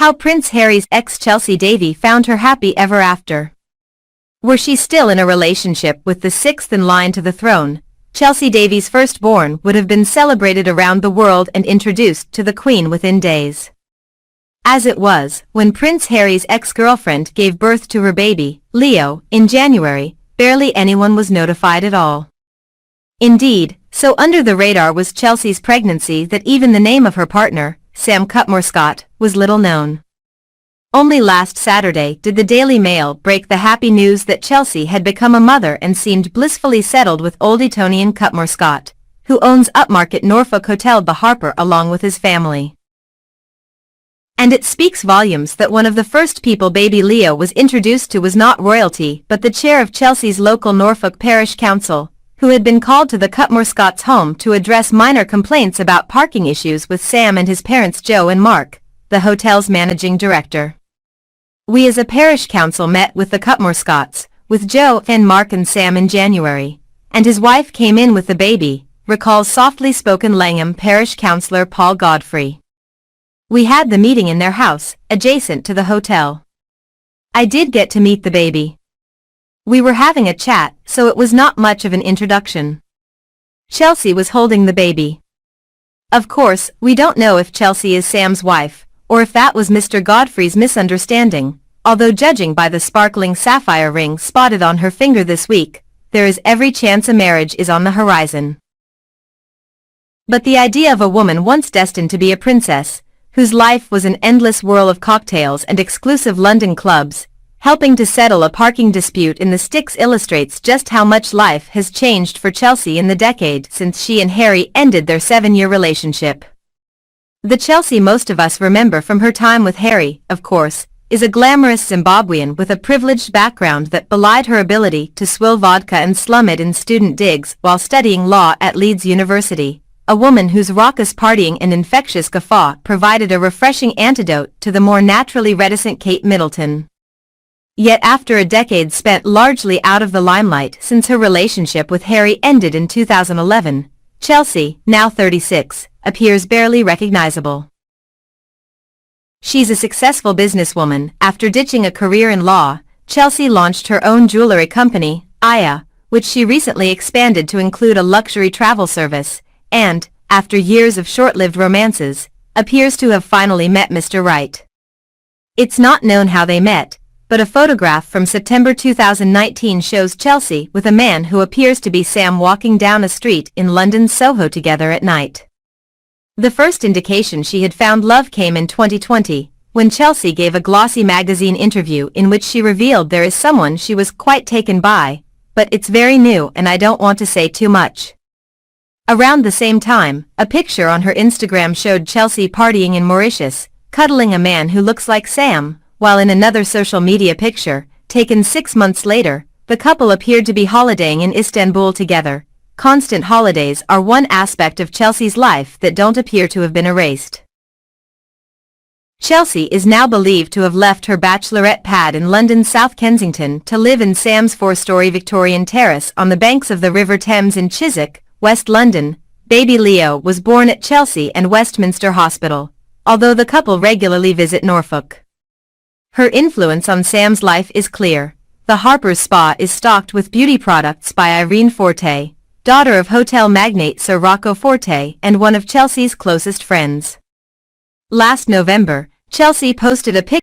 How Prince Harry's ex Chelsy Davy found her happy ever after. Were she still in a relationship with the sixth in line to the throne, Chelsy Davy's firstborn would have been celebrated around the world and introduced to the Queen within days. As it was, when Prince Harry's ex-girlfriend gave birth to her baby, Leo, in January, barely anyone was notified at all. Indeed, so under the radar was Chelsy's pregnancy that even the name of her partner, Sam Cutmore-Scott, was little known. Only last Saturday did the Daily Mail break the happy news that Chelsy had become a mother and seemed blissfully settled with Old Etonian Cutmore-Scott, who owns upmarket Norfolk hotel the Harper along with his family. And it speaks volumes that one of the first people baby Leo was introduced to was not royalty but the chair of Chelsy's local Norfolk parish council, who had been called to the Cutmore-Scotts home to address minor complaints about parking issues with Sam and his parents Joe and Mark, the hotel's managing director. We as a parish council met with the Cutmore-Scotts, with Joe and Mark and Sam in January, and his wife came in with the baby, recalls softly spoken Langham parish councillor Paul Godfrey. We had the meeting in their house, adjacent to the hotel. I did get to meet the baby. We were having a chat, so it was not much of an introduction. Chelsy was holding the baby. Of course, we don't know if Chelsy is Sam's wife, or if that was Mr. Godfrey's misunderstanding, although judging by the sparkling sapphire ring spotted on her finger this week, there is every chance a marriage is on the horizon. But the idea of a woman once destined to be a princess, whose life was an endless whirl of cocktails and exclusive London clubs, helping to settle a parking dispute in the sticks illustrates just how much life has changed for Chelsy in the decade since she and Harry ended their 7-year relationship. The Chelsy most of us remember from her time with Harry, of course, is a glamorous Zimbabwean with a privileged background that belied her ability to swill vodka and slum it in student digs while studying law at Leeds University. A woman whose raucous partying and infectious guffaw provided a refreshing antidote to the more naturally reticent Kate Middleton. Yet after a decade spent largely out of the limelight since her relationship with Harry ended in 2011, Chelsy, now 36, appears barely recognizable. She's a successful businesswoman. After ditching a career in law, Chelsy launched her own jewelry company, Aya, which she recently expanded to include a luxury travel service, and, after years of short-lived romances, appears to have finally met Mr. Right. It's not known how they met, but a photograph from September 2019 shows Chelsy with a man who appears to be Sam walking down a street in London's Soho together at night. The first indication she had found love came in 2020, when Chelsy gave a glossy magazine interview in which she revealed there is someone she was quite taken by, but it's very new and I don't want to say too much. Around the same time, a picture on her Instagram showed Chelsy partying in Mauritius, cuddling a man who looks like Sam, while in another social media picture, taken 6 months later, the couple appeared to be holidaying in Istanbul together. Constant holidays are one aspect of Chelsy's life that don't appear to have been erased. Chelsy is now believed to have left her bachelorette pad in London's South Kensington to live in Sam's 4-story Victorian terrace on the banks of the River Thames in Chiswick, West London. Baby Leo was born at Chelsy and Westminster Hospital, although the couple regularly visit Norfolk. Her influence on Sam's life is clear. The Harper's spa is stocked with beauty products by Irene Forte, daughter of hotel magnate Sir Rocco Forte and one of Chelsy's closest friends. Last November, Chelsy posted a picture